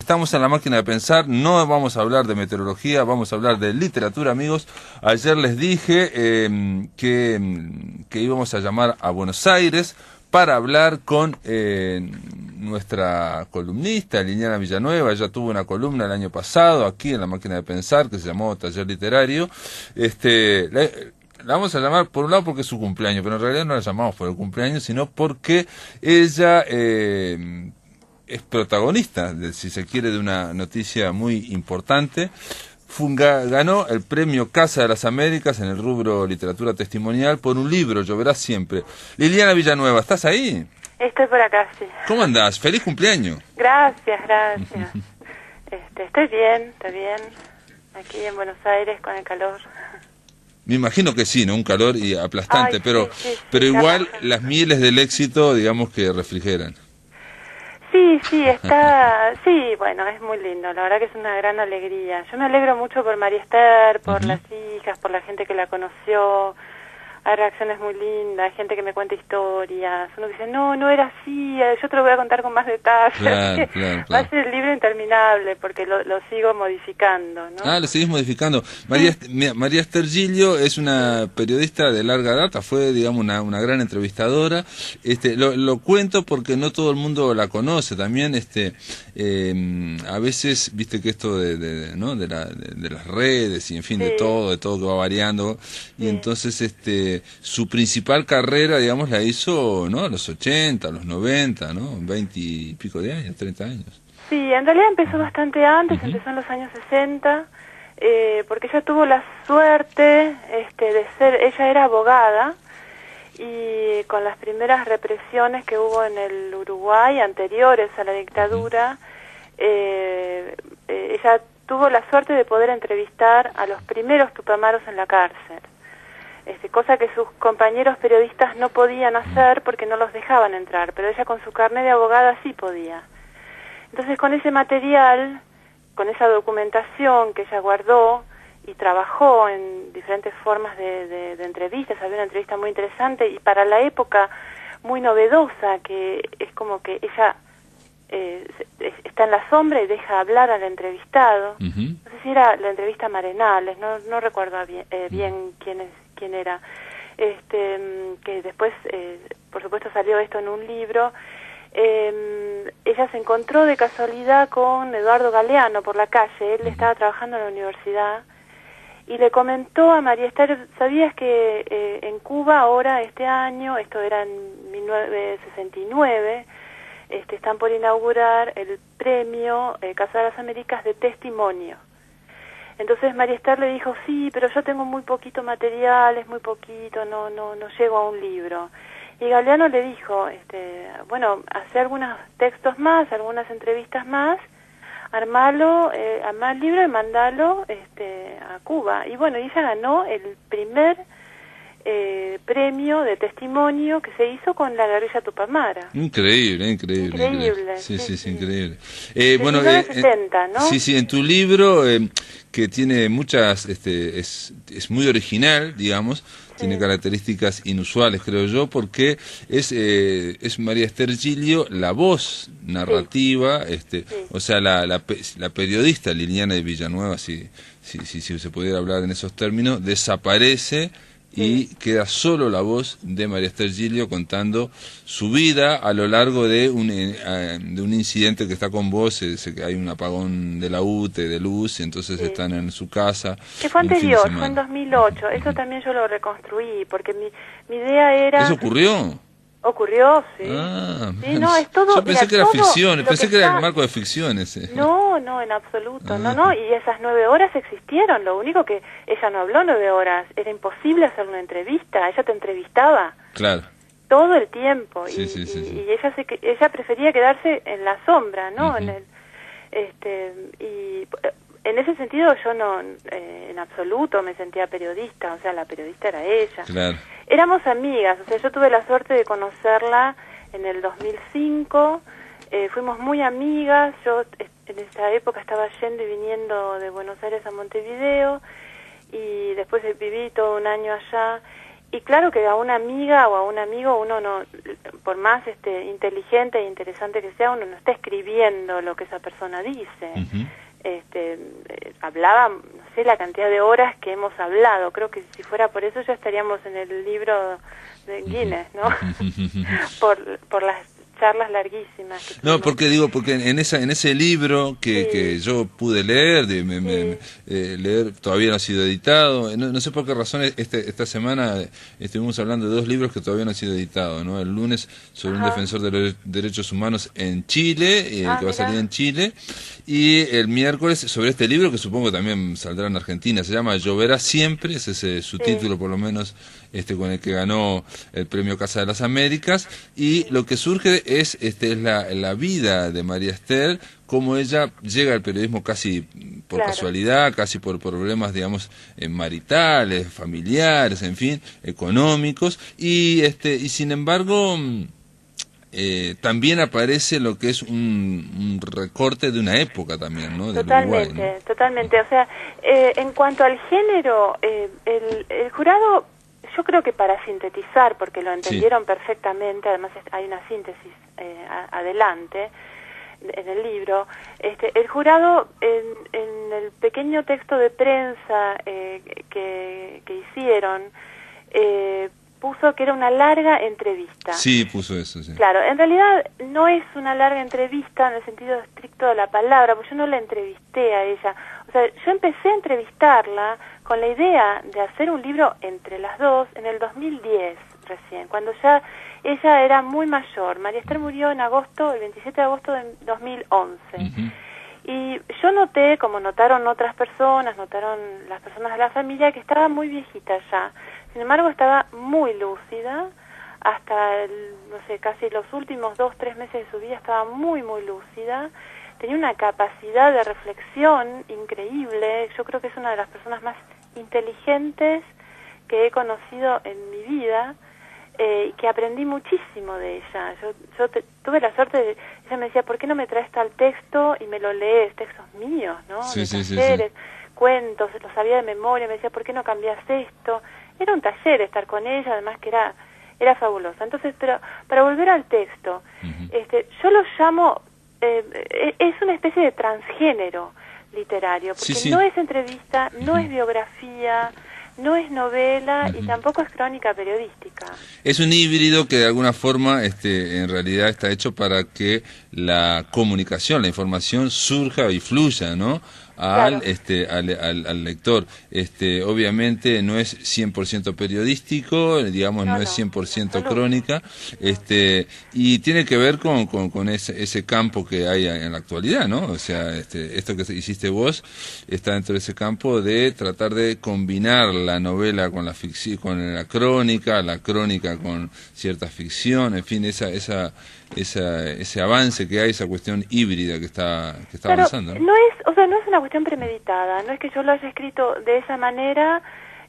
Estamos en La Máquina de Pensar, no vamos a hablar de meteorología, vamos a hablar de literatura, amigos. Ayer les dije que íbamos a llamar a Buenos Aires para hablar con nuestra columnista, Liliana Villanueva. Ella tuvo una columna el año pasado aquí en La Máquina de Pensar que se llamó Taller Literario. La vamos a llamar por un lado porque es su cumpleaños, pero en realidad no la llamamos por el cumpleaños, sino porque ella es protagonista, si se quiere, de una noticia muy importante. Ganó el premio Casa de las Américas en el rubro literatura testimonial por un libro, Lloverá Siempre. Liliana Villanueva, ¿estás ahí? Estoy por acá, sí. ¿Cómo andás? ¡Feliz cumpleaños! Gracias. Estoy bien. Aquí en Buenos Aires con el calor. Me imagino que sí, ¿no? Un calor y aplastante, Ay, pero igual las mieles del éxito, digamos que refrigeran. Sí, bueno, es muy lindo, la verdad que es una gran alegría. Yo me alegro mucho por María Esther, por las hijas, por la gente que la conoció. Hay reacciones muy lindas, hay gente que me cuenta historias. Uno dice, no era así, yo te lo voy a contar con más detalle. Claro. Va a ser el libro interminable porque lo sigo modificando, ¿no? Ah, lo seguís modificando. María Esther Gilio es una periodista de larga data, fue, digamos, una gran entrevistadora. Lo cuento porque no todo el mundo la conoce. También, a veces, viste que esto de las redes y, en fin, de todo que va variando. Y entonces, su principal carrera, digamos, la hizo, ¿no? A los 80, a los 90, ¿no? 20 y pico de años, 30 años. Sí, en realidad empezó bastante antes, empezó en los años 60, porque ella tuvo la suerte de ser, ella era abogada, y con las primeras represiones que hubo en el Uruguay, anteriores a la dictadura, ella tuvo la suerte de poder entrevistar a los primeros tupamaros en la cárcel. Cosa que sus compañeros periodistas no podían hacer porque no los dejaban entrar, pero ella con su carnet de abogada sí podía. Entonces con ese material, con esa documentación que ella guardó y trabajó en diferentes formas de entrevistas, había una entrevista muy interesante y para la época muy novedosa, que es como que ella está en la sombra y deja hablar al entrevistado. No sé si era la entrevista a Marenales, no recuerdo bien quién era, que después, por supuesto, salió esto en un libro. Ella se encontró de casualidad con Eduardo Galeano por la calle. Él estaba trabajando en la universidad y le comentó a María Esther, ¿sabías que en Cuba ahora, este año, esto era en 1969, están por inaugurar el premio Casa de las Américas de testimonio? Entonces María Esther le dijo, sí, pero yo tengo muy poquito material, es muy poquito, no llego a un libro. Y Galeano le dijo, bueno, hace algunos textos más, algunas entrevistas más, armá el libro y mandalo a Cuba. Y bueno, ella ganó el primer premio de testimonio que se hizo con la guerrilla Tupamara. Increíble. Sí, increíble. Bueno, 1970, ¿no? Sí, en tu libro, que tiene muchas, es muy original, digamos, tiene características inusuales, creo yo, porque es María Esther Gilio la voz narrativa, o sea, la periodista Liliana de Villanueva, si se pudiera hablar en esos términos, desaparece y queda solo la voz de María Esther Gilio contando su vida a lo largo de un incidente que está con vos. Hay un apagón de la UTE, de luz, y entonces están en su casa. Que fue anterior, fue en 2008. Eso también yo lo reconstruí, porque mi idea era... ¿Eso ocurrió? Ocurrió, sí. Ah, sí, no, es todo. Yo pensé que era ficción, pensé que era el marco de ficción ese. No, en absoluto, no, y esas 9 horas existieron, lo único que ella no habló 9 horas, era imposible hacer una entrevista, ella te entrevistaba. Claro. Todo el tiempo, Sí. y ella prefería quedarse en la sombra, ¿no? Y en ese sentido yo no, en absoluto me sentía periodista, o sea, la periodista era ella. Claro. Éramos amigas, o sea, yo tuve la suerte de conocerla en el 2005, fuimos muy amigas, yo en esa época estaba yendo y viniendo de Buenos Aires a Montevideo, y después viví todo un año allá, y claro que a una amiga o a un amigo uno no, por más inteligente e interesante que sea, uno no está escribiendo lo que esa persona dice. Hablaba, no sé la cantidad de horas que hemos hablado, creo que si fuera por eso ya estaríamos en el libro de Guinness, ¿no? por las charlas larguísimas que no, porque digo, porque en ese libro que yo pude leer, leer, todavía no ha sido editado, no sé por qué razón esta semana estuvimos hablando de 2 libros que todavía no han sido editados, ¿no? El lunes sobre un defensor de los derechos humanos en Chile, que va a salir en Chile, y el miércoles sobre este libro que supongo también saldrá en Argentina, se llama Lloverá siempre, ese es su título por lo menos, con el que ganó el premio Casa de las Américas, y lo que surge es la vida de María Esther, cómo ella llega al periodismo casi por casualidad, casi por problemas, digamos, maritales, familiares, en fin, económicos, y sin embargo también aparece lo que es un recorte de una época también, ¿no? Del totalmente, Uruguay, ¿no? Totalmente. O sea, en cuanto al género, el jurado, yo creo que para sintetizar, porque lo entendieron perfectamente, además hay una síntesis adelante en el libro, el jurado en el pequeño texto de prensa que hicieron, puso que era una larga entrevista. Sí, puso eso, sí. Claro, en realidad no es una larga entrevista en el sentido estricto de la palabra, porque yo no la entrevisté a ella. O sea, yo empecé a entrevistarla con la idea de hacer un libro entre las dos en el 2010 recién, cuando ya ella era muy mayor. María Esther murió en agosto, el 27 de agosto de 2011. Y yo noté, como notaron otras personas, notaron las personas de la familia, que estaba muy viejita ya. Sin embargo, estaba muy lúcida, hasta, no sé, casi los últimos 2-3 meses de su vida estaba muy, muy lúcida. Tenía una capacidad de reflexión increíble. Yo creo que es una de las personas más inteligentes que he conocido en mi vida, que aprendí muchísimo de ella. Yo tuve la suerte de... Ella me decía, ¿por qué no me traes tal texto y me lo lees? Textos míos, ¿no? Sí, de sí, talleres, sí. cuentos, los sabía de memoria. Me decía, ¿por qué no cambias esto? Era un taller estar con ella, además que era fabulosa. Entonces, pero para volver al texto, yo lo llamo... es una especie de transgénero literario, porque no es entrevista, no es biografía, no es novela y tampoco es crónica periodística. Es un híbrido que de alguna forma en realidad está hecho para que la comunicación, la información surja y fluya, ¿no? Al lector. Obviamente no es 100% periodístico, digamos, no es 100% crónica, y tiene que ver con ese campo que hay en la actualidad, ¿no? O sea, esto que hiciste vos está dentro de ese campo de tratar de combinar la novela con la ficción, con la crónica con cierta ficción, en fin, ese avance que hay, esa cuestión híbrida que está avanzando, ¿no? No es una cuestión premeditada, no es que yo lo haya escrito de esa manera,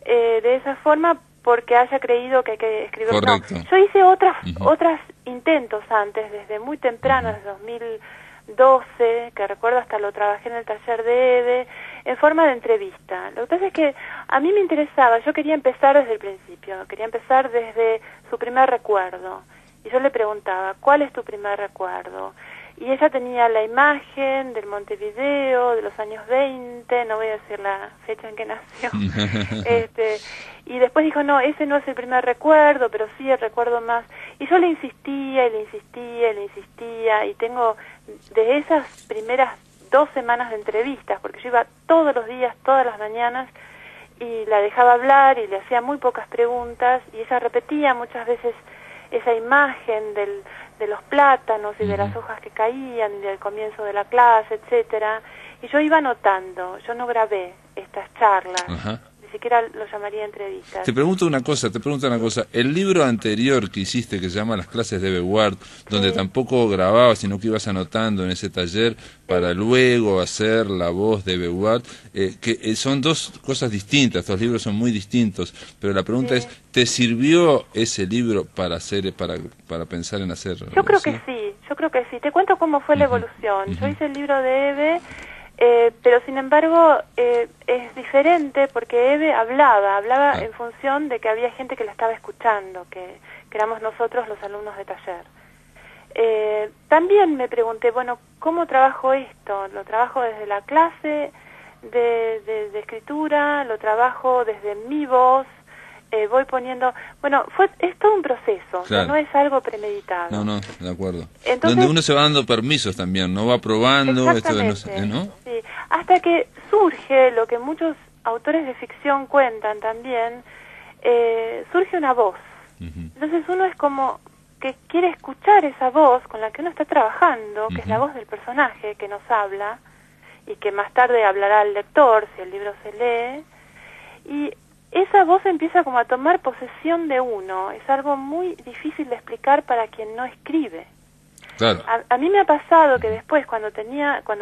de esa forma, porque haya creído que hay que escribirlo. Correcto. No, yo hice otros intentos antes, desde muy temprano, desde 2012, que recuerdo hasta lo trabajé en el taller de Ede, en forma de entrevista. Lo que pasa es que a mí me interesaba, yo quería empezar desde el principio, quería empezar desde su primer recuerdo. Y yo le preguntaba, ¿cuál es tu primer recuerdo? Y ella tenía la imagen del Montevideo de los años 20, no voy a decir la fecha en que nació, y después dijo, no, ese no es el primer recuerdo, pero sí el recuerdo más. Y yo le insistía, y le insistía, y le insistía, y tengo de esas primeras 2 semanas de entrevistas, porque yo iba todos los días, todas las mañanas, y la dejaba hablar, y le hacía muy pocas preguntas, y ella repetía muchas veces esa imagen de los plátanos y de las hojas que caían y del comienzo de la clase, etcétera, y yo iba anotando. Yo no grabé estas charlas, ni siquiera lo llamaría entrevistas. Te pregunto una cosa, el libro anterior que hiciste, que se llama Las clases de Beuart, donde tampoco grababas, sino que ibas anotando en ese taller para luego hacer la voz de Beuart, que son 2 cosas distintas, 2 libros son muy distintos, pero la pregunta es, ¿te sirvió ese libro para pensar en hacer? Yo creo que sí. Te cuento cómo fue la evolución. Yo hice el libro de Eve Pero sin embargo es diferente porque Eve hablaba en función de que había gente que la estaba escuchando, que éramos nosotros los alumnos de taller. También me pregunté, bueno, ¿cómo trabajo esto? Lo trabajo desde la clase de escritura, lo trabajo desde mi voz, voy poniendo... Bueno, es todo un proceso, claro. No es algo premeditado. No, de acuerdo. Entonces, donde uno se va dando permisos también, ¿no? Va probando, esto de ¿no? Sí, hasta que surge lo que muchos autores de ficción cuentan también, surge una voz. Entonces uno es como que quiere escuchar esa voz con la que uno está trabajando, que es la voz del personaje que nos habla y que más tarde hablará al lector si el libro se lee, y esa voz empieza como a tomar posesión de uno. Es algo muy difícil de explicar para quien no escribe. Claro. A mí me ha pasado que después, cuando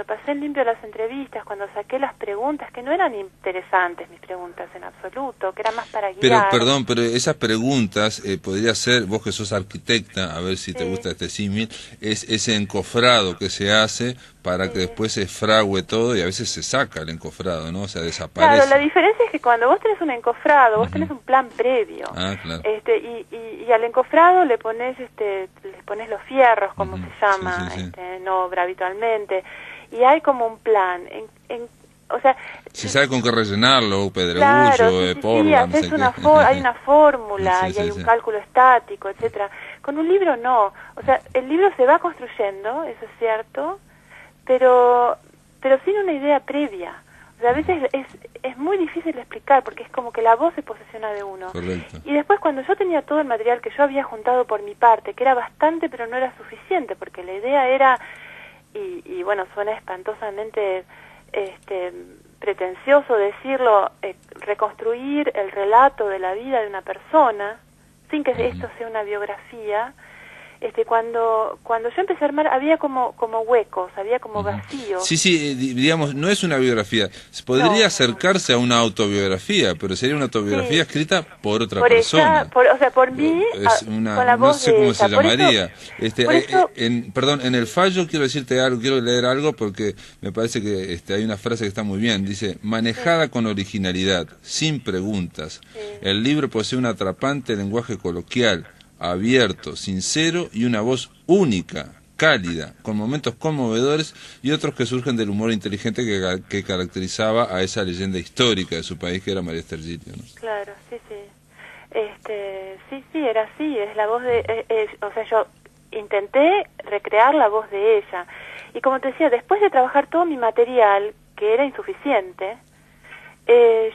pasé en limpio las entrevistas, cuando saqué las preguntas, que no eran interesantes mis preguntas en absoluto, que eran más para guiar. Pero esas preguntas, podría ser, vos que sos arquitecta, a ver si te gusta este símil, es ese encofrado que se hace para que después se frague todo y a veces se saca el encofrado, ¿no? O sea, desaparece. Claro, la diferencia es que cuando vos tenés un encofrado, vos tenés un plan previo. Ah, claro. Y al encofrado le pones los fierros, como se llama, en obra habitualmente, y hay como un plan. O sea, se sabe con qué rellenarlo, pedregullo, claro, porla, haces no sé hay una fórmula y hay un cálculo estático, etcétera. Con un libro no. O sea, el libro se va construyendo, eso es cierto, pero sin una idea previa. O sea, a veces es muy difícil de explicar porque es como que la voz se posesiona de uno. Correcto. Y después cuando yo tenía todo el material que yo había juntado por mi parte, que era bastante pero no era suficiente, porque la idea era, y bueno, suena espantosamente pretencioso decirlo, reconstruir el relato de la vida de una persona, sin que esto sea una biografía. Cuando yo empecé a armar había como huecos, había como vacíos. Sí, digamos, no es una biografía. Podría acercarse a una autobiografía, pero sería una autobiografía escrita por otra persona. Por mí, con la voz no sé cómo se ella. llamaría. Perdón, en el fallo quiero decirte algo, quiero leer algo porque me parece que hay una frase que está muy bien. Dice, manejada con originalidad, sin preguntas. El libro posee un atrapante lenguaje coloquial, abierto, sincero y una voz única, cálida, con momentos conmovedores y otros que surgen del humor inteligente que caracterizaba a esa leyenda histórica de su país que era María Stergilio, ¿no? Claro, sí. Sí, era así, es la voz de... o sea, yo intenté recrear la voz de ella. Y como te decía, después de trabajar todo mi material, que era insuficiente,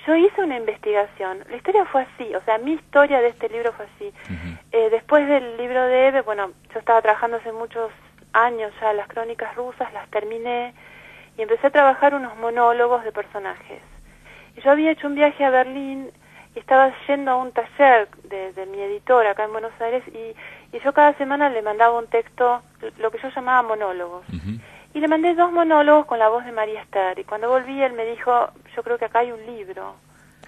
yo hice una investigación. La historia fue así, o sea, mi historia de este libro fue así. Después del libro de Eve, bueno, yo estaba trabajando hace muchos años ya las crónicas rusas, las terminé y empecé a trabajar unos monólogos de personajes. Y yo había hecho un viaje a Berlín y estaba yendo a un taller de mi editora acá en Buenos Aires y yo cada semana le mandaba un texto, lo que yo llamaba monólogos. Y le mandé 2 monólogos con la voz de María Esther. Y cuando volví, él me dijo, yo creo que acá hay un libro.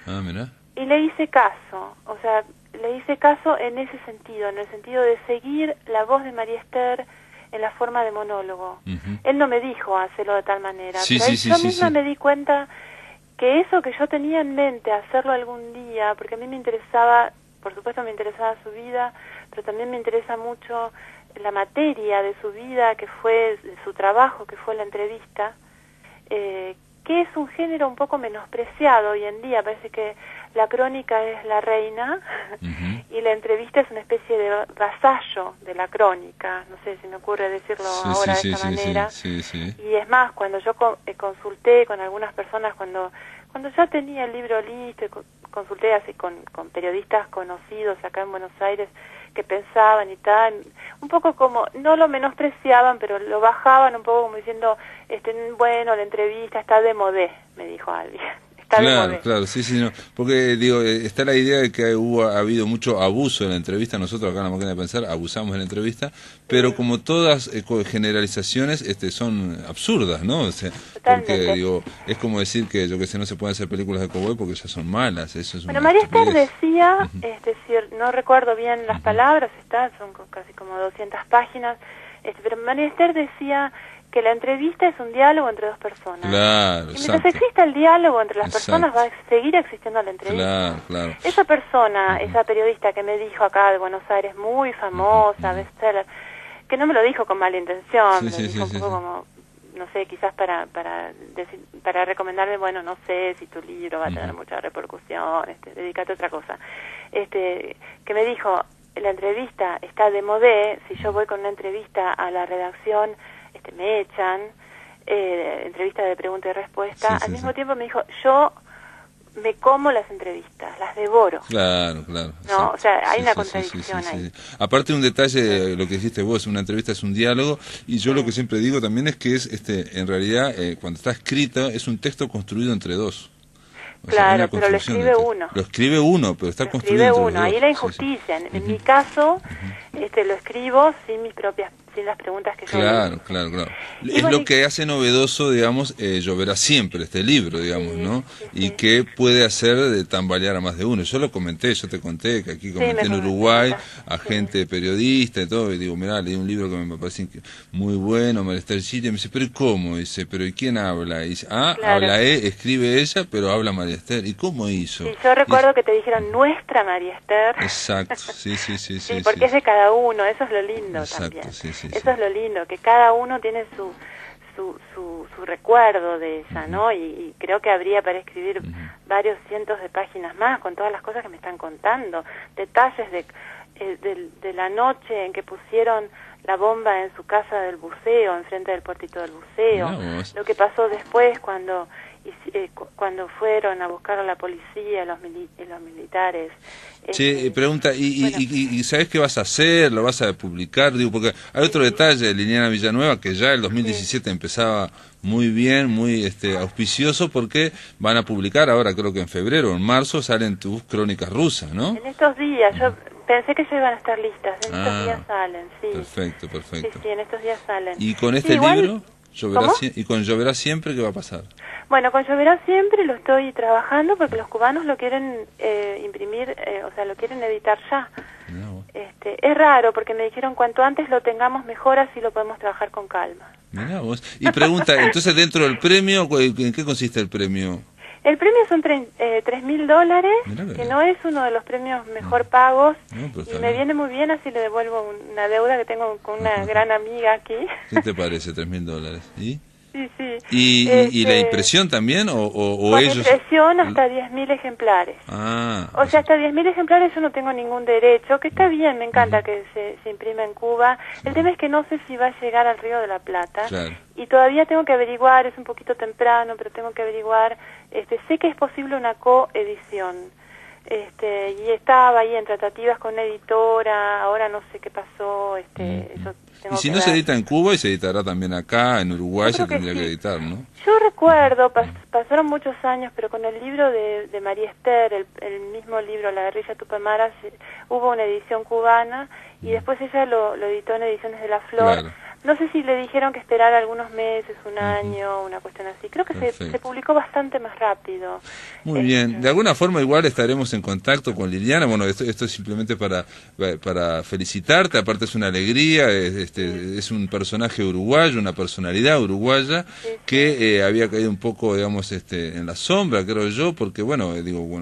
Ah, mira. Y le hice caso. O sea, le hice caso en ese sentido, en el sentido de seguir la voz de María Esther en la forma de monólogo. Él no me dijo hacerlo de tal manera. Pero yo misma me di cuenta que eso que yo tenía en mente, hacerlo algún día, porque a mí me interesaba, por supuesto me interesaba su vida, pero también me interesa mucho la materia de su vida, que fue su trabajo, que fue la entrevista, que es un género un poco menospreciado hoy en día. Parece que la crónica es la reina y la entrevista es una especie de vasallo de la crónica. No sé si me ocurre decirlo ahora de esta manera. Y es más, cuando yo consulté con algunas personas, cuando ya tenía el libro listo, consulté así con periodistas conocidos acá en Buenos Aires que pensaban y tal, un poco como, no lo menospreciaban, pero lo bajaban un poco como diciendo, bueno, la entrevista está de modé, me dijo alguien. Claro, sí, no. Porque, digo, está la idea de que ha habido mucho abuso en la entrevista. Nosotros acá en La Máquina de Pensar abusamos en la entrevista, pero como todas generalizaciones son absurdas, ¿no? O sea, porque, digo, es como decir que, yo que sé, no se pueden hacer películas de cowboy porque ya son malas. Eso es María Esther decía, es decir, no recuerdo bien las palabras, son casi como 200 páginas, pero María Esther decía que la entrevista es un diálogo entre dos personas. Claro, y mientras exista el diálogo entre las personas, va a seguir existiendo la entrevista. Claro, claro. Esa persona, esa periodista que me dijo acá de Buenos Aires, muy famosa, bestseller, que no me lo dijo con mala intención, me lo dijo un poco como, no sé, quizás para recomendarme, bueno, no sé si tu libro va a tener mucha repercusión, dedícate a otra cosa. Que me dijo, la entrevista está de modé, si yo voy con una entrevista a la redacción, me echan, entrevista de pregunta y respuesta. Al mismo tiempo me dijo, yo me como las entrevistas, las devoro. Claro, claro. No, o sea, hay una contradicción ahí. Aparte un detalle, lo que dijiste vos, una entrevista es un diálogo, y yo lo que siempre digo también es que es, en realidad, cuando está escrita, es un texto construido entre dos. Claro, pero lo escribe uno. Lo escribe uno, pero está construido entre uno. Ahí la injusticia. En mi caso, lo escribo sin las preguntas que yo Claro. Es lo que hace novedoso, digamos, Lloverá Siempre, este libro, digamos, ¿no? Y que puede hacer de tambalear a más de uno. Yo lo comenté, yo te conté que aquí comenté en Uruguay a gente periodista y todo, y digo, mirá, leí un libro que me parece muy bueno, María Esther Chile, y me dice, pero ¿y cómo? Dice, pero ¿y quién habla? Y dice, habla escribe ella, pero habla María Esther. ¿Y cómo hizo? Sí, yo recuerdo que te dijeron nuestra María Esther. Exacto, sí. Sí, porque es de cada uno, eso es lo lindo también. Eso es lo lindo, que cada uno tiene su recuerdo de ella, ¿no? Y creo que habría para escribir varios cientos de páginas más con todas las cosas que me están contando, detalles de la noche en que pusieron la bomba en su casa del buceo, enfrente del puertito del buceo, lo que pasó después cuando fueron a buscar a la policía, los militares. Sí, pregunta, ¿y sabes qué vas a hacer? ¿Lo vas a publicar? Digo, porque hay otro detalle de Liliana Villanueva, que ya el 2017 empezaba muy bien, muy auspicioso, porque van a publicar ahora, creo que en febrero o en marzo, salen tus crónicas rusas, ¿no? En estos días, yo pensé que ya iban a estar listas, en estos días salen, sí. Perfecto. Sí, en estos días salen. ¿Y con este libro? ¿Y con Lloverá Siempre qué va a pasar? Bueno, con Lloverá Siempre lo estoy trabajando porque los cubanos lo quieren imprimir, o sea, lo quieren editar ya. Es raro porque me dijeron cuanto antes lo tengamos mejor, así lo podemos trabajar con calma. Mirá vos. Y pregunta, entonces dentro del premio, ¿en qué consiste el premio? El premio son $3.000, que no es uno de los premios mejor pagos, y me viene muy bien, así le devuelvo una deuda que tengo con una gran amiga aquí. ¿Qué te parece, $3.000? ¿Y? Sí. ¿Y la impresión también? ¿O ellos? Impresión hasta 10.000 ejemplares. O sea, hasta 10.000 ejemplares yo no tengo ningún derecho, que está bien, me encanta que se imprima en Cuba. El tema es que no sé si va a llegar al Río de la Plata. Y todavía tengo que averiguar, es un poquito temprano, pero tengo que averiguar. Sé que es posible una coedición. Y estaba ahí en tratativas con una editora, ahora no sé qué pasó, eso tengo y si que no ver. se edita en Cuba y se editará también acá, en Uruguay se tendría que editar, ¿no? Yo recuerdo, pasaron muchos años, pero con el libro de María Esther, el mismo libro, La guerrilla Tupamara, hubo una edición cubana y después ella lo editó en Ediciones de la Flor. No sé si le dijeron que esperara algunos meses, un año, una cuestión así. Creo que se publicó bastante más rápido. Muy bien. De alguna forma igual estaremos en contacto con Liliana. Bueno, esto es simplemente para felicitarte. Aparte es una alegría. Es un personaje uruguayo, una personalidad uruguaya que había caído un poco, digamos, en la sombra, creo yo, porque bueno,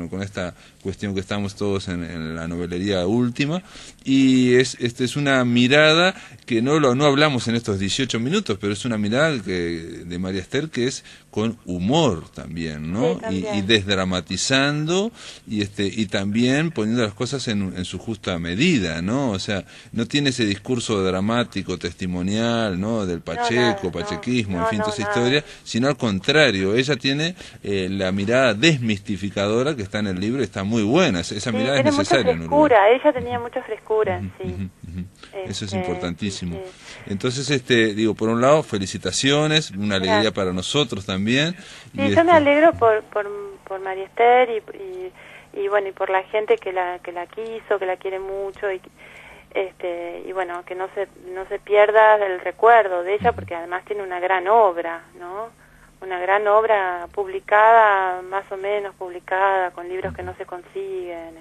con esta cuestión que estamos todos en la novelería última, y es una mirada que no hablamos en estos 18 minutos, pero es una mirada de María Esther que es con humor también, ¿no? También. Y desdramatizando y también poniendo las cosas en su justa medida, ¿no? O sea, no tiene ese discurso dramático, testimonial, ¿no? Del pachequismo, en fin, toda esa historia, sino al contrario, ella tiene la mirada desmistificadora que está en el libro, está muy buena, esa mirada es necesaria. Mucha frescura, ella tenía mucha frescura, Eso es importantísimo. Entonces, por un lado, felicitaciones, una alegría para nosotros también. Sí, yo me alegro por María Esther y bueno, y por la gente que la quiso, que la quiere mucho y bueno, que no se pierda el recuerdo de ella, porque además tiene una gran obra, ¿no? una gran obra publicada, más o menos publicada, con libros que no se consiguen.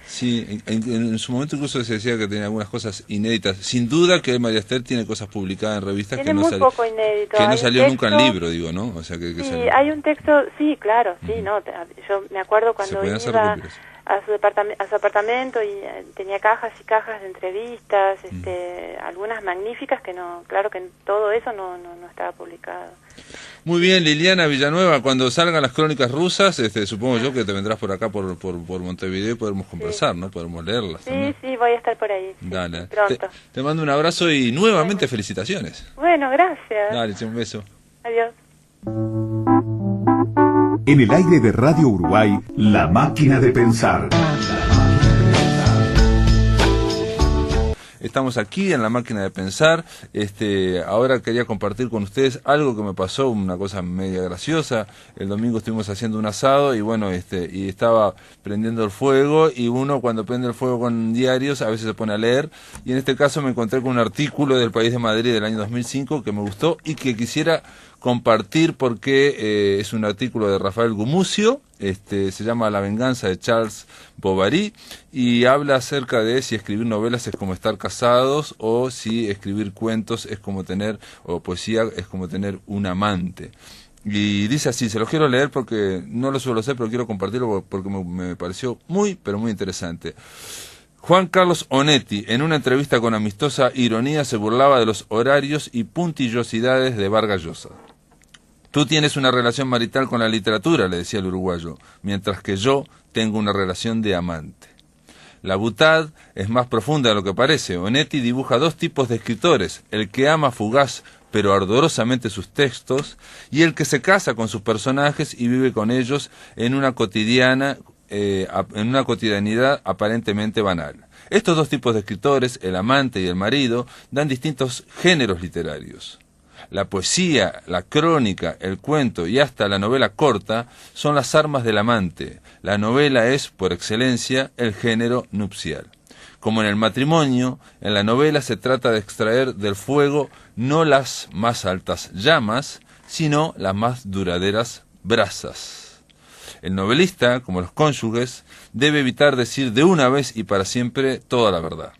Sí, en su momento incluso se decía que tenía algunas cosas inéditas. Sin duda que María Esther tiene cosas publicadas en revistas tiene muy poco inédito. Que no salió nunca en libro, digo, ¿no? O sea, que sí, salió. Hay un texto, sí, claro, sí, no. Yo me acuerdo cuando iba a su apartamento y tenía cajas y cajas de entrevistas, algunas magníficas que no, claro que todo eso no estaba publicado. Muy bien, Liliana Villanueva, cuando salgan las crónicas rusas, supongo yo que te vendrás por acá, por Montevideo, y podremos conversar, ¿no? Podemos leerlas. Sí, voy a estar por ahí. Dale. Pronto. Te mando un abrazo y nuevamente felicitaciones. Bueno, gracias. Dale, un beso. Adiós. En el aire de Radio Uruguay, La Máquina de Pensar. Estamos aquí en La Máquina de Pensar. Ahora quería compartir con ustedes algo que me pasó, una cosa media graciosa. El domingo estuvimos haciendo un asado y bueno, y estaba prendiendo el fuego, y uno cuando prende el fuego con diarios a veces se pone a leer, y en este caso me encontré con un artículo del País de Madrid del año 2005 que me gustó y que quisiera compartir porque es un artículo de Rafael Gumucio, se llama La venganza de Charles Bovary, y habla acerca de si escribir novelas es como estar casados, o si escribir cuentos es como tener, o poesía es como tener un amante. Y dice así, se los quiero leer porque no lo suelo hacer, pero quiero compartirlo porque me pareció muy, pero muy interesante. Juan Carlos Onetti, en una entrevista con amistosa ironía, se burlaba de los horarios y puntillosidades de Vargas Llosa. Tú tienes una relación marital con la literatura, le decía el uruguayo, mientras que yo tengo una relación de amante. La butad es más profunda de lo que parece. Onetti dibuja dos tipos de escritores, el que ama fugaz pero ardorosamente sus textos, y el que se casa con sus personajes y vive con ellos en una cotidianidad aparentemente banal. Estos dos tipos de escritores, el amante y el marido, dan distintos géneros literarios. La poesía, la crónica, el cuento y hasta la novela corta son las armas del amante. La novela es, por excelencia, el género nupcial. Como en el matrimonio, en la novela se trata de extraer del fuego no las más altas llamas, sino las más duraderas brasas. El novelista, como los cónyuges, debe evitar decir de una vez y para siempre toda la verdad.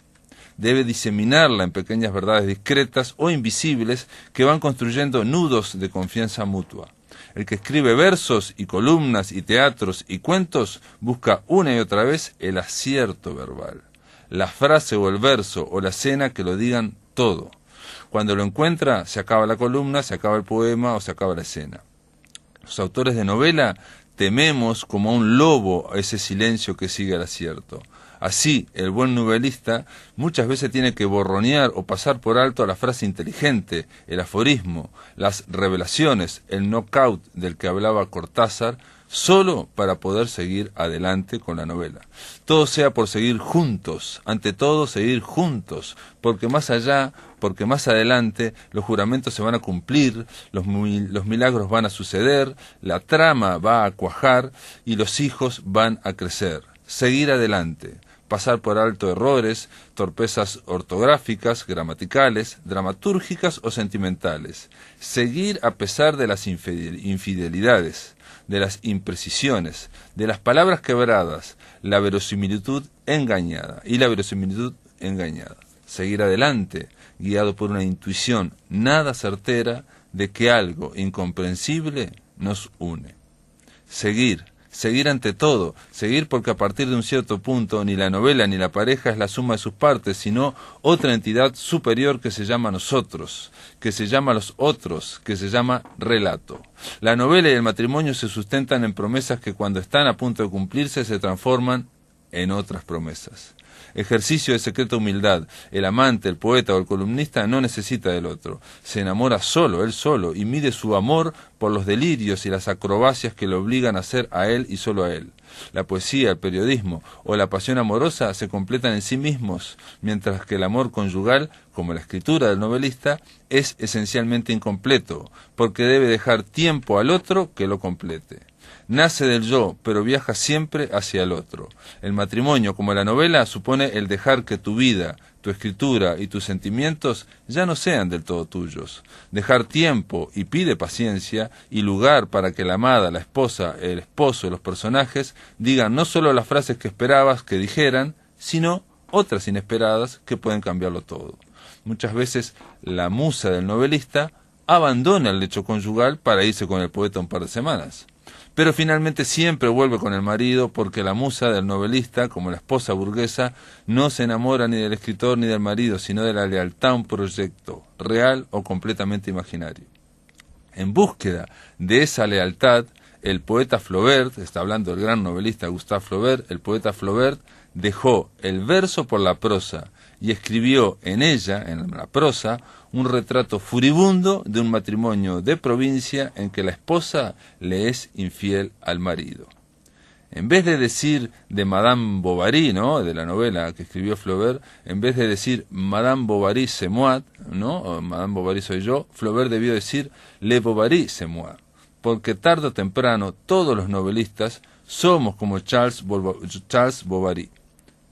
Debe diseminarla en pequeñas verdades discretas o invisibles que van construyendo nudos de confianza mutua. El que escribe versos y columnas y teatros y cuentos busca una y otra vez el acierto verbal, la frase o el verso o la escena que lo digan todo. Cuando lo encuentra, se acaba la columna, se acaba el poema o se acaba la escena. Los autores de novela tememos como a un lobo ese silencio que sigue al acierto. Así, el buen novelista muchas veces tiene que borronear o pasar por alto la frase inteligente, el aforismo, las revelaciones, el knockout del que hablaba Cortázar, solo para poder seguir adelante con la novela. Todo sea por seguir juntos, ante todo seguir juntos, porque más allá, porque más adelante los juramentos se van a cumplir, los milagros van a suceder, la trama va a cuajar y los hijos van a crecer. Seguir adelante, pasar por alto errores, torpezas ortográficas, gramaticales, dramatúrgicas o sentimentales. Seguir a pesar de las infidelidades, de las imprecisiones, de las palabras quebradas, la verosimilitud engañada y la verosimilitud engañada. Seguir adelante, guiado por una intuición nada certera de que algo incomprensible nos une. Seguir ante todo, seguir porque a partir de un cierto punto ni la novela ni la pareja es la suma de sus partes, sino otra entidad superior que se llama nosotros, que se llama los otros, que se llama relato. La novela y el matrimonio se sustentan en promesas que cuando están a punto de cumplirse se transforman en otras promesas. Ejercicio de secreta humildad. El amante, el poeta o el columnista no necesita del otro. Se enamora solo, él solo, y mide su amor por los delirios y las acrobacias que le obligan a ser a él y solo a él. La poesía, el periodismo o la pasión amorosa se completan en sí mismos, mientras que el amor conyugal, como la escritura del novelista, es esencialmente incompleto, porque debe dejar tiempo al otro que lo complete. Nace del yo, pero viaja siempre hacia el otro. El matrimonio, como la novela, supone supone el dejar que tu vida, tu escritura y tus sentimientos ya no sean del todo tuyos. Dejar tiempo y pide paciencia y lugar para que la amada, la esposa, el esposo y los personajes digan no solo las frases que esperabas que dijeran, sino otras inesperadas que pueden cambiarlo todo. Muchas veces la musa del novelista abandona el lecho conyugal para irse con el poeta un par de semanas. Pero finalmente siempre vuelve con el marido porque la musa del novelista, como la esposa burguesa, no se enamora ni del escritor ni del marido, sino de la lealtad a un proyecto, real o completamente imaginario. En búsqueda de esa lealtad, el poeta Flaubert, está hablando del gran novelista Gustave Flaubert, el poeta Flaubert dejó el verso por la prosa y escribió en ella, en la prosa, un retrato furibundo de un matrimonio de provincia en que la esposa le es infiel al marido. En vez de decir de Madame Bovary, ¿no?, de la novela que escribió Flaubert, en vez de decir Madame Bovary c'est moi, ¿no?, o Madame Bovary soy yo, Flaubert debió decir Le Bovary c'est moi, porque tarde o temprano todos los novelistas somos como Charles Bovary.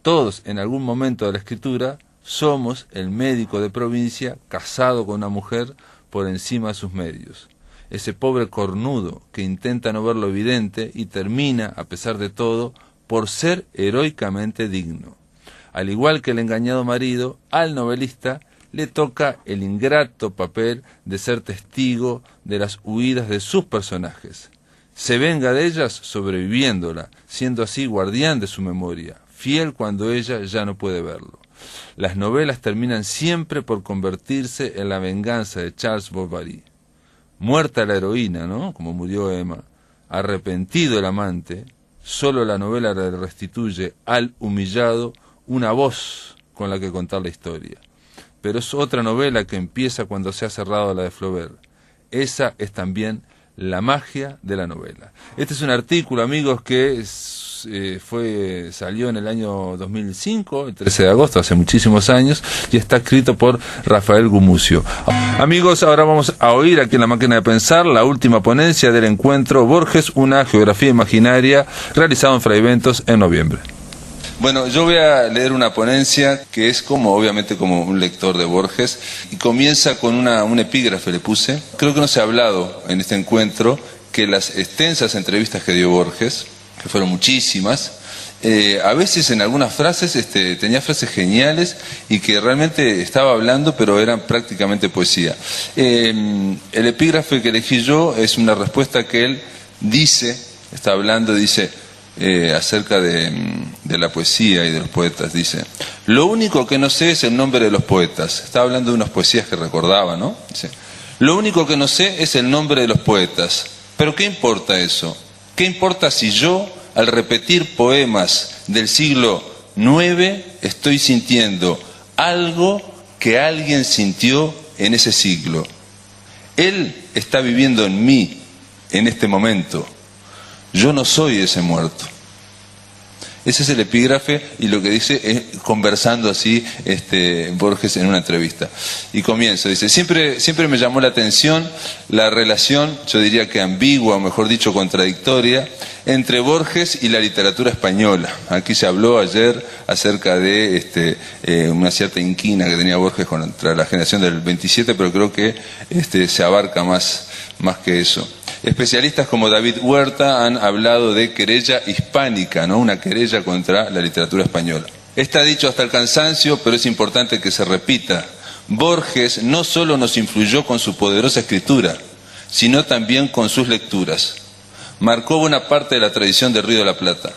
Todos en algún momento de la escritura somos el médico de provincia casado con una mujer por encima de sus medios. Ese pobre cornudo que intenta no ver lo evidente y termina, a pesar de todo, por ser heroicamente digno. Al igual que el engañado marido, al novelista le toca el ingrato papel de ser testigo de las huidas de sus personajes. Se venga de ellas sobreviviéndola, siendo así guardián de su memoria, fiel cuando ella ya no puede verlo. Las novelas terminan siempre por convertirse en la venganza de Charles Bovary. Muerta la heroína, ¿no?, como murió Emma, arrepentido el amante, solo la novela le restituye al humillado una voz con la que contar la historia. Pero es otra novela que empieza cuando se ha cerrado la de Flaubert. Esa es también la magia de la novela. Este es un artículo, amigos, que salió en el año 2005, el 13 de agosto, hace muchísimos años, y está escrito por Rafael Gumucio. Amigos, ahora vamos a oír aquí en La Máquina de Pensar la última ponencia del encuentro Borges, una geografía imaginaria, realizado en Fray Bentos en noviembre. Bueno, yo voy a leer una ponencia que es obviamente como un lector de Borges, y comienza con un epígrafe, le puse. Creo que no se ha hablado en este encuentro que las extensas entrevistas que dio Borges, que fueron muchísimas, a veces en algunas frases tenía frases geniales y que realmente estaba hablando, pero eran prácticamente poesía. El epígrafe que elegí yo es una respuesta que él dice, está hablando, dice acerca de la poesía y de los poetas, dice: lo único que no sé es el nombre de los poetas. Está hablando de unas poesías que recordaba, ¿no? Dice: lo único que no sé es el nombre de los poetas. Pero ¿qué importa eso? ¿Qué importa si yo, al repetir poemas del siglo IX, estoy sintiendo algo que alguien sintió en ese siglo? Él está viviendo en mí en este momento. Yo no soy ese muerto. Ese es el epígrafe, y lo que dice es conversando así Borges en una entrevista. Y comienzo, dice: siempre me llamó la atención la relación, yo diría que ambigua, o mejor dicho, contradictoria, entre Borges y la literatura española. Aquí se habló ayer acerca de una cierta inquina que tenía Borges contra la generación del 27, pero creo que se abarca más que eso. Especialistas como David Huerta han hablado de querella hispánica, ¿no?, una querella contra la literatura española. Está dicho hasta el cansancio, pero es importante que se repita. Borges no solo nos influyó con su poderosa escritura, sino también con sus lecturas. Marcó buena parte de la tradición del Río de la Plata.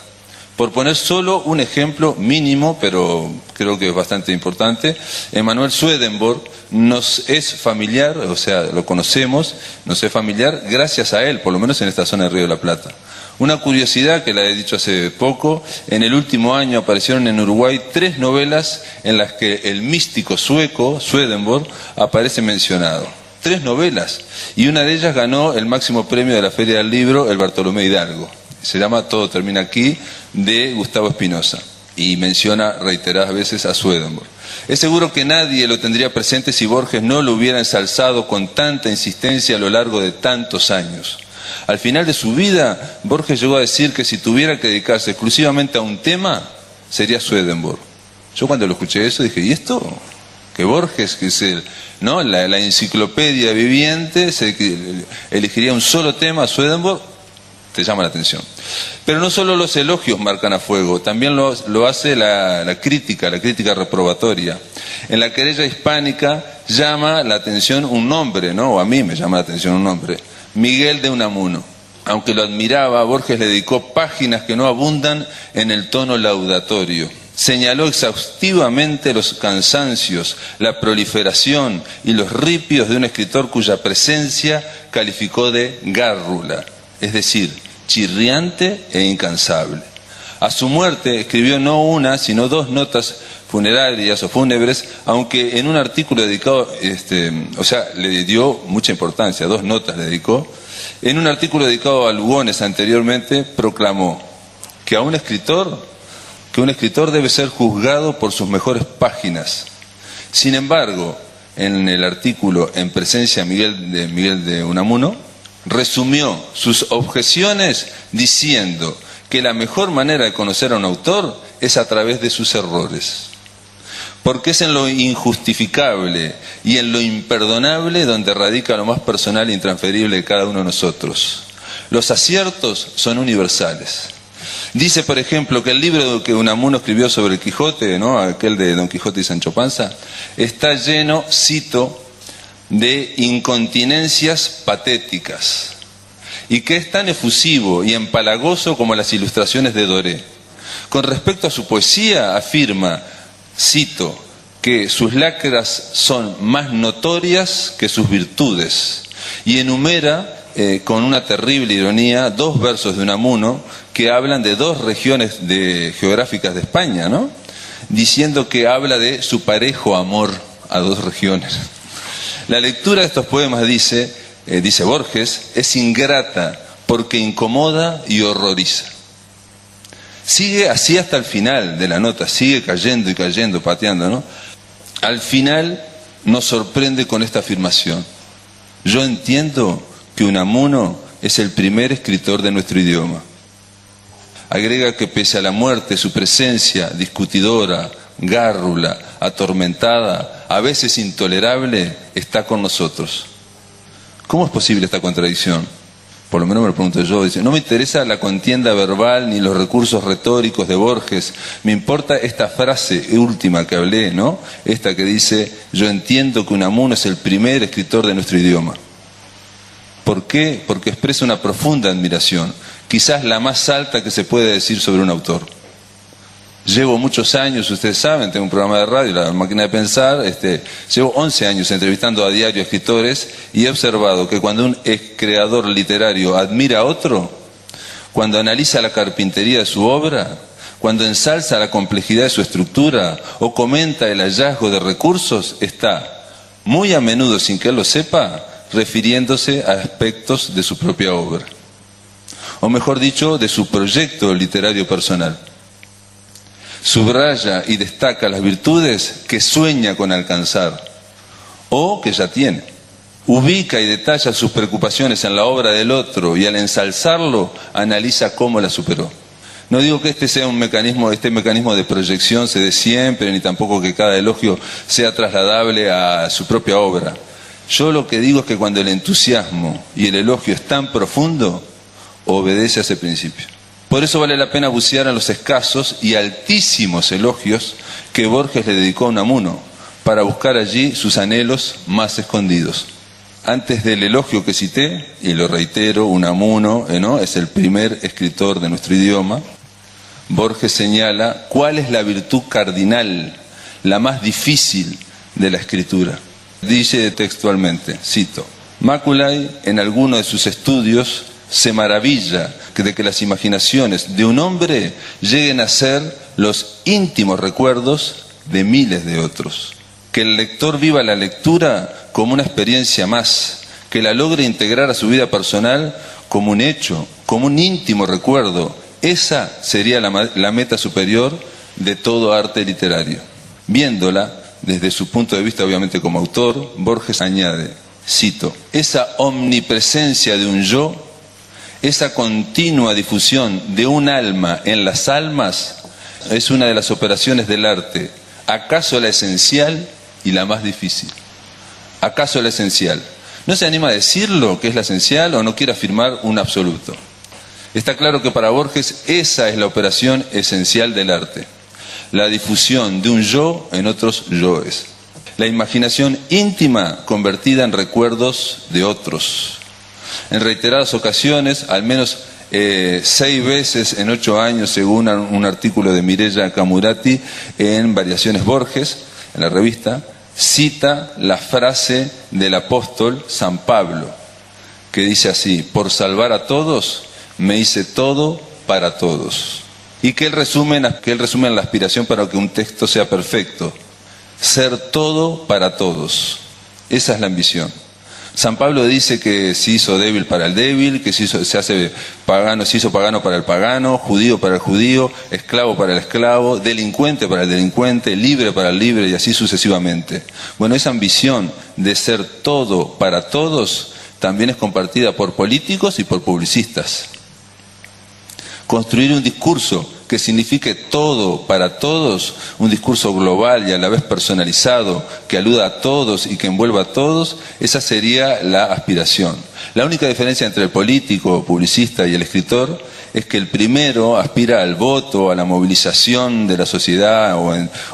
Por poner solo un ejemplo mínimo, pero creo que es bastante importante, Emanuel Swedenborg nos es familiar, o sea, lo conocemos, nos es familiar gracias a él, por lo menos en esta zona del Río de la Plata. Una curiosidad que la he dicho hace poco: en el último año aparecieron en Uruguay 3 novelas en las que el místico sueco, Swedenborg, aparece mencionado. 3 novelas, y una de ellas ganó el máximo premio de la Feria del Libro, el Bartolomé Hidalgo. Se llama Todo termina aquí, de Gustavo Espinosa, y menciona reiteradas veces a Swedenborg. Es seguro que nadie lo tendría presente si Borges no lo hubiera ensalzado con tanta insistencia a lo largo de tantos años. Al final de su vida, Borges llegó a decir que si tuviera que dedicarse exclusivamente a un tema, sería Swedenborg. Yo cuando lo escuché eso dije, ¿y esto? Que Borges, que es la enciclopedia viviente, elegiría un solo tema, Swedenborg, te llama la atención. Pero no solo los elogios marcan a fuego, también lo hace la crítica reprobatoria. En la querella hispánica llama la atención un nombre, ¿no? O a mí me llama la atención un nombre, Miguel de Unamuno. Aunque lo admiraba, Borges le dedicó páginas que no abundan en el tono laudatorio. Señaló exhaustivamente los cansancios, la proliferación y los ripios de un escritor cuya presencia calificó de gárrula, es decir, chirriante e incansable. A su muerte escribió no una, sino 2 notas funerarias o fúnebres, aunque en un artículo dedicado, le dio mucha importancia, 2 notas le dedicó. En un artículo dedicado a Lugones anteriormente, proclamó que un escritor debe ser juzgado por sus mejores páginas. Sin embargo, en el artículo En presencia Miguel de Unamuno, resumió sus objeciones diciendo que la mejor manera de conocer a un autor es a través de sus errores. Porque es en lo injustificable y en lo imperdonable donde radica lo más personal e intransferible de cada uno de nosotros. Los aciertos son universales. Dice, por ejemplo, que el libro que Unamuno escribió sobre el Quijote, ¿no? Aquel de Don Quijote y Sancho Panza, está lleno, cito, de incontinencias patéticas, y que es tan efusivo y empalagoso como las ilustraciones de Doré. Con respecto a su poesía, afirma, cito, que sus lacras son más notorias que sus virtudes, y enumera con una terrible ironía 2 versos de Unamuno que hablan de 2 regiones geográficas de España, ¿no? Diciendo que habla de su parejo amor a 2 regiones. La lectura de estos poemas, dice Borges, es ingrata porque incomoda y horroriza. Sigue así hasta el final de la nota, sigue cayendo y cayendo, pateando, ¿no? Al final nos sorprende con esta afirmación: yo entiendo que Unamuno es el primer escritor de nuestro idioma. Agrega que pese a la muerte, su presencia discutidora, gárrula, atormentada, a veces intolerable, está con nosotros. ¿Cómo es posible esta contradicción? Por lo menos me lo pregunto yo. Dice, no me interesa la contienda verbal ni los recursos retóricos de Borges, me importa esta frase última que hablé, ¿no? Esta que dice, yo entiendo que Unamuno es el primer escritor de nuestro idioma. ¿Por qué? Porque expresa una profunda admiración, quizás la más alta que se puede decir sobre un autor. Llevo muchos años, ustedes saben, tengo un programa de radio, La Máquina de Pensar, llevo 11 años entrevistando a diario escritores y he observado que cuando un creador literario admira a otro, cuando analiza la carpintería de su obra, cuando ensalza la complejidad de su estructura o comenta el hallazgo de recursos, está, muy a menudo sin que él lo sepa, refiriéndose a aspectos de su propia obra. O mejor dicho, de su proyecto literario personal. Subraya y destaca las virtudes que sueña con alcanzar o que ya tiene. Ubica y detalla sus preocupaciones en la obra del otro y al ensalzarlo analiza cómo la superó. No digo que este mecanismo de proyección se dé siempre, ni tampoco que cada elogio sea trasladable a su propia obra. Yo lo que digo es que cuando el entusiasmo y el elogio es tan profundo, obedece a ese principio. Por eso vale la pena bucear en los escasos y altísimos elogios que Borges le dedicó a Unamuno, para buscar allí sus anhelos más escondidos. Antes del elogio que cité, y lo reitero, Unamuno es el primer escritor de nuestro idioma, Borges señala cuál es la virtud cardinal, la más difícil de la escritura. Dice textualmente, cito, Macaulay en alguno de sus estudios se maravilla de que las imaginaciones de un hombre lleguen a ser los íntimos recuerdos de miles de otros. Que el lector viva la lectura como una experiencia más, que la logre integrar a su vida personal como un hecho, como un íntimo recuerdo. Esa sería la meta superior de todo arte literario. Viéndola desde su punto de vista, obviamente como autor, Borges añade, cito, esa omnipresencia de un yo, esa continua difusión de un alma en las almas, es una de las operaciones del arte ¿Acaso la esencial y la más difícil? ¿Acaso la esencial? ¿No se anima a decirlo, que es la esencial, o no quiere afirmar un absoluto? Está claro que para Borges esa es la operación esencial del arte. La difusión de un yo en otros yoes. La imaginación íntima convertida en recuerdos de otros. En reiteradas ocasiones, al menos 6 veces en 8 años, según un artículo de Mireya Camurati en Variaciones Borges, en la revista, cita la frase del apóstol San Pablo, que dice así: por salvar a todos, me hice todo para todos. Y que él resume en la aspiración para que un texto sea perfecto: ser todo para todos. Esa es la ambición. San Pablo dice que se hizo débil para el débil, que se hizo pagano para el pagano, judío para el judío, esclavo para el esclavo, delincuente para el delincuente, libre para el libre, y así sucesivamente. Bueno, esa ambición de ser todo para todos también es compartida por políticos y por publicistas. Construir un discurso que signifique todo para todos, un discurso global y a la vez personalizado, que aluda a todos y que envuelva a todos, esa sería la aspiración. La única diferencia entre el político, publicista y el escritor es que el primero aspira al voto, a la movilización de la sociedad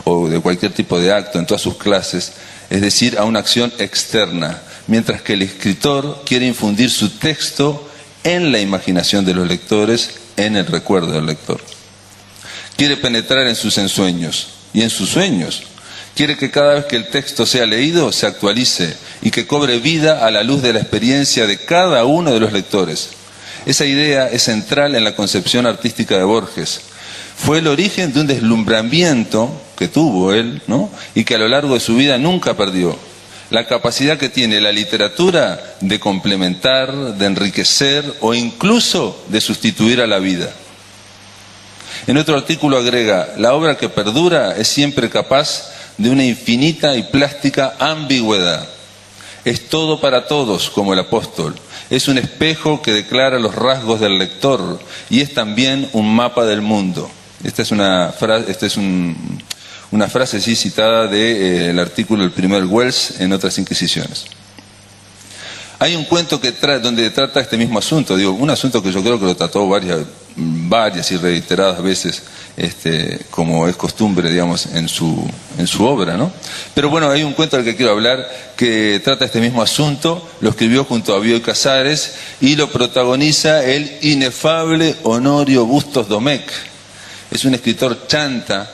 o de cualquier tipo de acto en todas sus clases, es decir, a una acción externa, mientras que el escritor quiere infundir su texto en la imaginación de los lectores, en el recuerdo del lector. Quiere penetrar en sus ensueños y en sus sueños. Quiere que cada vez que el texto sea leído se actualice y que cobre vida a la luz de la experiencia de cada uno de los lectores. Esa idea es central en la concepción artística de Borges. Fue el origen de un deslumbramiento que tuvo él, ¿no? Y que a lo largo de su vida nunca perdió. La capacidad que tiene la literatura de complementar, de enriquecer o incluso de sustituir a la vida. En otro artículo agrega: la obra que perdura es siempre capaz de una infinita y plástica ambigüedad. Es todo para todos, como el apóstol. Es un espejo que declara los rasgos del lector y es también un mapa del mundo. Esta es una frase sí, citada del artículo del primer Wells en Otras Inquisiciones. Hay un cuento donde trata este mismo asunto, un asunto que yo creo que lo trató varias y reiteradas veces, como es costumbre, digamos, en su obra, ¿no? Pero bueno, hay un cuento del que quiero hablar que trata este mismo asunto, lo escribió junto a Bioy Casares y lo protagoniza el inefable Honorio Bustos Domecq. Es un escritor chanta,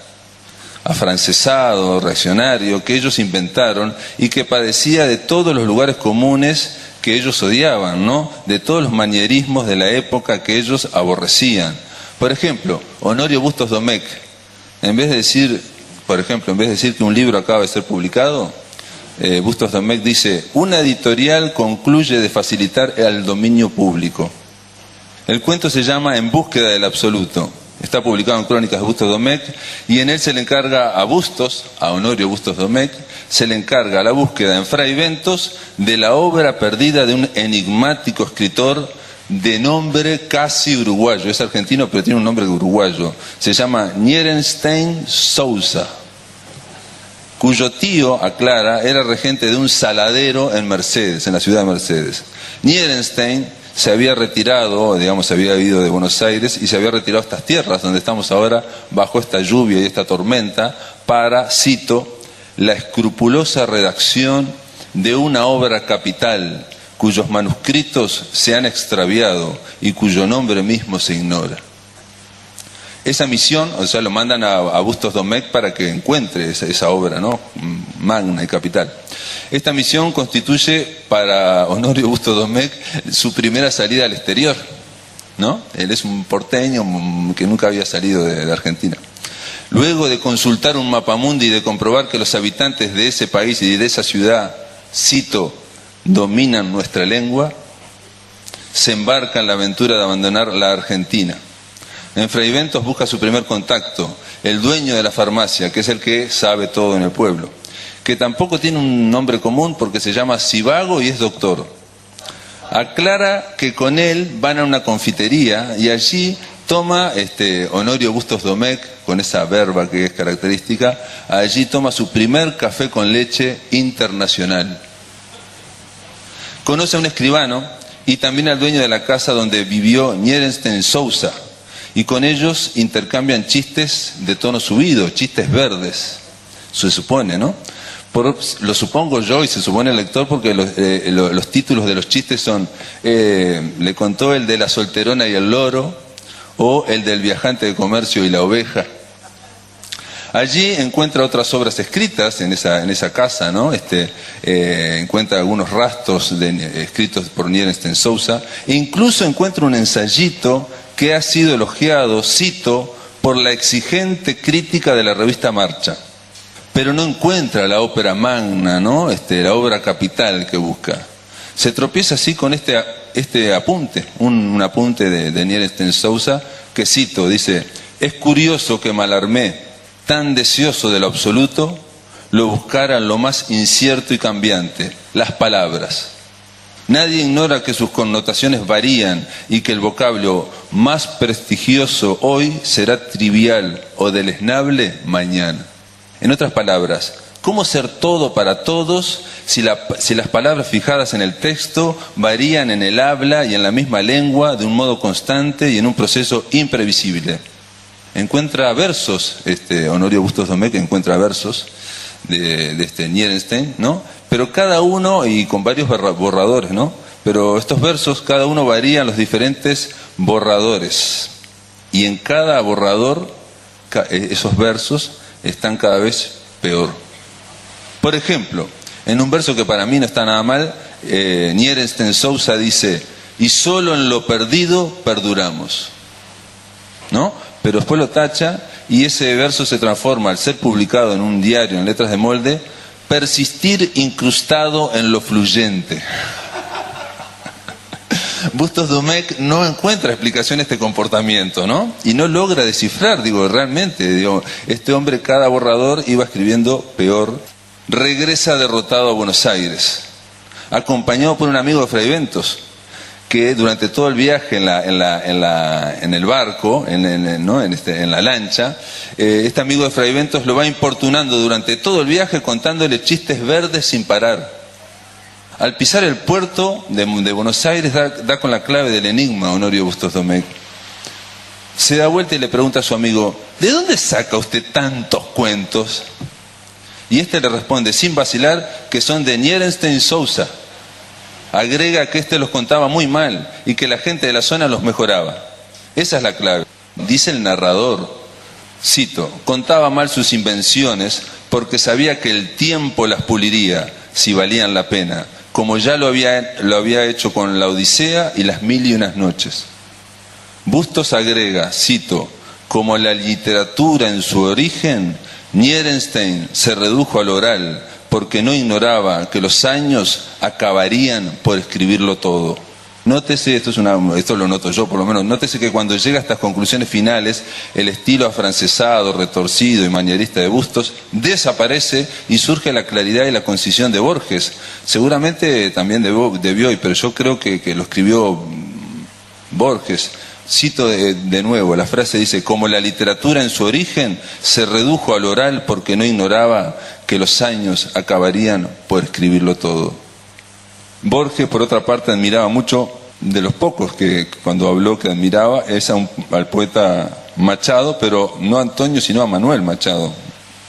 afrancesado, reaccionario, que ellos inventaron y que padecía de todos los lugares comunes que ellos odiaban, ¿no? De todos los manierismos de la época que ellos aborrecían. Por ejemplo, Honorio Bustos Domecq, en vez de decir que un libro acaba de ser publicado, Bustos Domecq dice: una editorial concluye de facilitar el dominio público. El cuento se llama En búsqueda del absoluto. Está publicado en Crónicas de Bustos Domecq y en él se le encarga a Honorio Bustos Domecq, se le encarga la búsqueda en Fraiventos de la obra perdida de un enigmático escritor de nombre casi uruguayo. Es argentino pero tiene un nombre uruguayo. Se llama Nierenstein Sousa, cuyo tío, aclara, era regente de un saladero en Mercedes, en la ciudad de Mercedes. Nierenstein se había retirado, se había ido de Buenos Aires y se había retirado a estas tierras donde estamos ahora, bajo esta lluvia y esta tormenta, para, cito, la escrupulosa redacción de una obra capital cuyos manuscritos se han extraviado y cuyo nombre mismo se ignora. Esa misión, lo mandan a Bustos Domecq para que encuentre esa obra, ¿no? Magna y capital. Esta misión constituye para Honorio Bustos Domecq su primera salida al exterior, ¿no? Él es un porteño que nunca había salido de Argentina. Luego de consultar un mapamundi y de comprobar que los habitantes de ese país y de esa ciudad, cito, dominan nuestra lengua, se embarca en la aventura de abandonar la Argentina. En Fraiventos busca su primer contacto, el dueño de la farmacia, que es el que sabe todo en el pueblo, que tampoco tiene un nombre común porque se llama Sivago y es doctor. Aclara que con él van a una confitería y allí toma Honorio Bustos Domecq, con esa verba que es característica, allí toma su primer café con leche internacional. Conoce a un escribano y también al dueño de la casa donde vivió Nierenstein Sousa, y con ellos intercambian chistes de tono subido, chistes verdes, se supone, ¿no? Lo supongo yo y se supone el lector porque los títulos de los chistes son le contó el de la solterona y el loro, o el del viajante de comercio y la oveja. Allí encuentra otras obras escritas en esa casa, ¿no? Encuentra algunos rastros escritos por Nierenstein Sousa, e incluso encuentra un ensayito que ha sido elogiado, cito, por la exigente crítica de la revista Marcha. Pero no encuentra la ópera magna, ¿no? La obra capital que busca. Se tropieza así con este apunte, un apunte de Nierenstein Sousa, que cito, dice: es curioso que Mallarmé, tan deseoso de lo absoluto, lo buscara en lo más incierto y cambiante, las palabras. Nadie ignora que sus connotaciones varían y que el vocablo más prestigioso hoy será trivial o deleznable mañana. En otras palabras, ¿cómo ser todo para todos si las palabras fijadas en el texto varían en el habla y en la misma lengua de un modo constante y en un proceso imprevisible? Encuentra versos, Honorio Bustos Domecq encuentra versos de Nierenstein, ¿no? Pero cada uno, y con varios borradores, ¿no? Pero estos versos, cada uno varían los diferentes borradores. Y en cada borrador, esos versos están cada vez peor. Por ejemplo, en un verso que para mí no está nada mal, Nierenstein Sousa dice: y solo en lo perdido perduramos, ¿no? Pero después lo tacha y ese verso se transforma, al ser publicado en un diario en letras de molde, persistir incrustado en lo fluyente. Bustos Domecq no encuentra explicación a este comportamiento, ¿no? Y no logra descifrar, realmente, este hombre cada borrador iba escribiendo peor. Regresa derrotado a Buenos Aires, acompañado por un amigo de Fraiventos, que durante todo el viaje en el barco, en la lancha, este amigo de Fraiventos lo va importunando durante todo el viaje, contándole chistes verdes sin parar. Al pisar el puerto de Buenos Aires da con la clave del enigma Honorio Bustos Domecq. Se da vuelta y le pregunta a su amigo: ¿de dónde saca usted tantos cuentos? Y este le responde sin vacilar que son de Nierenstein Sousa. Agrega que los contaba muy mal y que la gente de la zona los mejoraba. Esa es la clave. Dice el narrador, cito: contaba mal sus invenciones porque sabía que el tiempo las puliría si valían la pena, como ya lo había hecho con la Odisea y las 1001 noches. Bustos agrega, cito: como la literatura en su origen, Nierenstein se redujo al oral porque no ignoraba que los años acabarían por escribirlo todo. Nótese, esto lo noto yo por lo menos, nótese que cuando llega a estas conclusiones finales, el estilo afrancesado, retorcido y manierista de Bustos desaparece y surge la claridad y la concisión de Borges. Seguramente también debió, pero yo creo que lo escribió Borges. Cito de nuevo, la frase dice: como la literatura en su origen se redujo al oral porque no ignoraba que los años acabarían por escribirlo todo. Borges, por otra parte, admiraba mucho, de los pocos que cuando habló que admiraba, es al poeta Machado, pero no a Antonio, sino a Manuel Machado.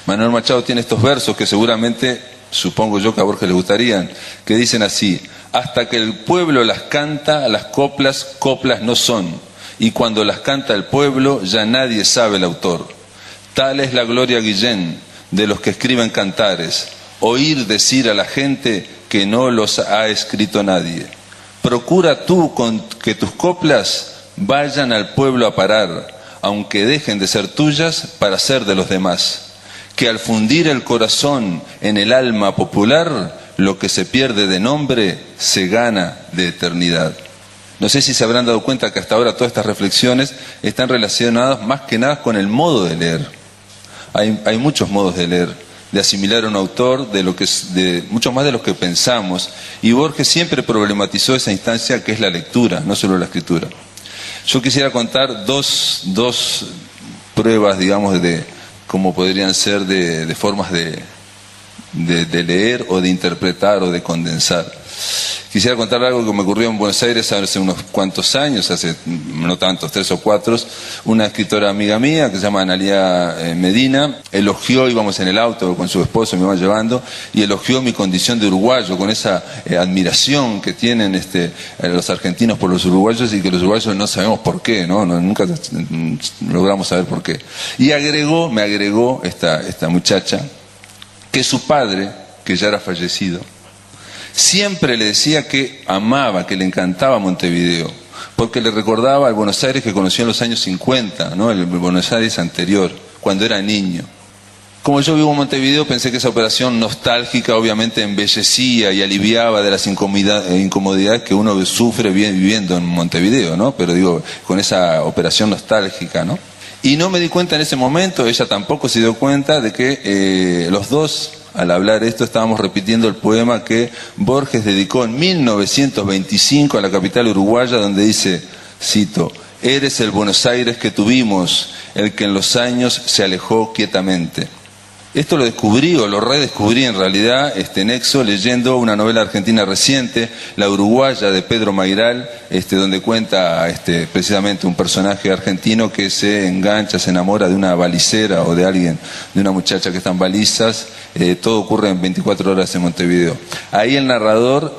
Manuel Machado tiene estos versos que seguramente, supongo yo, que a Borges le gustarían, que dicen así: hasta que el pueblo las canta, las coplas no son, y cuando las canta el pueblo ya nadie sabe el autor. Tal es la gloria, Guillén, de los que escriben cantares, oír decir a la gente que no los ha escrito nadie. Procura tú que tus coplas vayan al pueblo a parar, aunque dejen de ser tuyas para ser de los demás. Que al fundir el corazón en el alma popular, lo que se pierde de nombre se gana de eternidad. No sé si se habrán dado cuenta que hasta ahora todas estas reflexiones están relacionadas más que nada con el modo de leer. Hay muchos modos de leer, de asimilar a un autor, mucho más de lo que pensamos. Y Borges siempre problematizó esa instancia que es la lectura, no solo la escritura. Yo quisiera contar dos pruebas, digamos, de cómo podrían ser de formas de leer o de interpretar o de condensar. Quisiera contar algo que me ocurrió en Buenos Aires hace unos cuantos años, hace no tantos, 3 o 4. Una escritora amiga mía que se llama Analía Medina elogió, íbamos en el auto con su esposo, me iba llevando, y elogió mi condición de uruguayo, con esa admiración que tienen los argentinos por los uruguayos, y que los uruguayos no sabemos por qué, ¿no? Nunca logramos saber por qué. Y me agregó esta muchacha que su padre, que ya era fallecido, siempre le decía que amaba, que le encantaba Montevideo, porque le recordaba al Buenos Aires que conoció en los años 50, ¿no? El Buenos Aires anterior, cuando era niño. Como yo vivo en Montevideo, pensé que esa operación nostálgica obviamente embellecía y aliviaba de las incomodidades que uno sufre viviendo en Montevideo, ¿no? Pero digo, con esa operación nostálgica, ¿no? Y no me di cuenta en ese momento, ella tampoco se dio cuenta de que los dos, al hablar esto, estábamos repitiendo el poema que Borges dedicó en 1925 a la capital uruguaya, donde dice, cito, «Eres el Buenos Aires que tuvimos, el que en los años se alejó quietamente». Esto lo descubrí, o lo redescubrí en realidad, nexo, leyendo una novela argentina reciente, La Uruguaya, de Pedro Mairal, donde cuenta precisamente un personaje argentino que se engancha, se enamora de una balicera o de alguien, de una muchacha que está en balizas. Todo ocurre en 24 horas en Montevideo. Ahí el narrador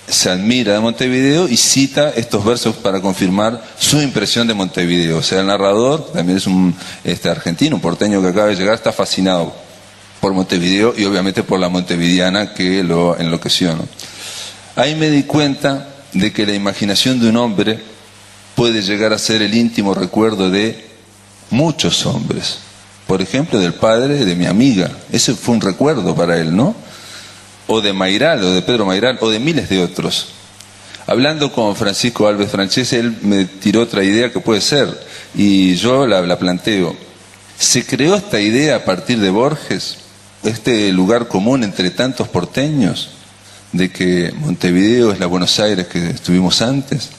se admira de Montevideo y cita estos versos para confirmar su impresión de Montevideo. O sea, el narrador, también es un argentino, un porteño que acaba de llegar, está fascinado por Montevideo y obviamente por la montevideana que lo enloqueció, ¿no? Ahí me di cuenta de que la imaginación de un hombre puede llegar a ser el íntimo recuerdo de muchos hombres. Por ejemplo, del padre de mi amiga. Ese fue un recuerdo para él, ¿no? O de Mairal, o de Pedro Mairal, o de miles de otros. Hablando con Francisco Alves Francese, él me tiró otra idea que puede ser, y yo la planteo. ¿Se creó esta idea a partir de Borges? Este lugar común entre tantos porteños, de que Montevideo es la Buenos Aires que estuvimos antes.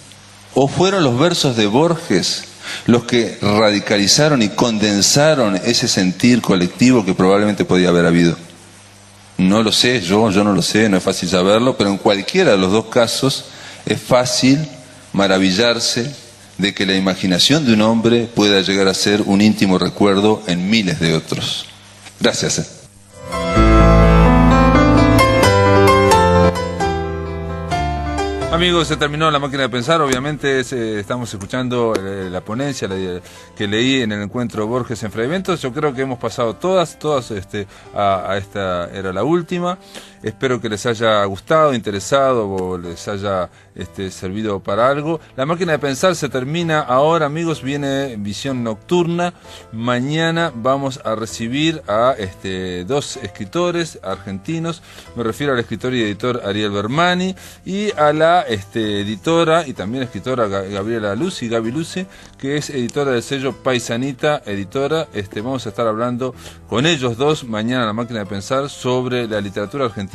¿O fueron los versos de Borges los que radicalizaron y condensaron ese sentir colectivo que probablemente podía haber habido? No lo sé, yo no lo sé, no es fácil saberlo, pero en cualquiera de los dos casos es fácil maravillarse de que la imaginación de un hombre pueda llegar a ser un íntimo recuerdo en miles de otros. Gracias. Amigos, se terminó La Máquina de Pensar. Obviamente estamos escuchando la ponencia que leí en el encuentro Borges en Fragmentos. Yo creo que hemos pasado todas a esta era la última. Espero que les haya gustado, interesado o les haya servido para algo. La Máquina de Pensar se termina ahora, amigos. Viene Visión Nocturna. Mañana vamos a recibir a 2 escritores argentinos. Me refiero al escritor y editor Ariel Bermani y a la editora y también escritora Gabriela Lucy, Gaby Lucy, que es editora del sello Paisanita Editora. Vamos a estar hablando con ellos dos mañana en La Máquina de Pensar sobre la literatura argentina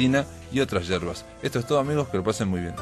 y otras yerbas. Esto es todo, amigos, que lo pasen muy bien.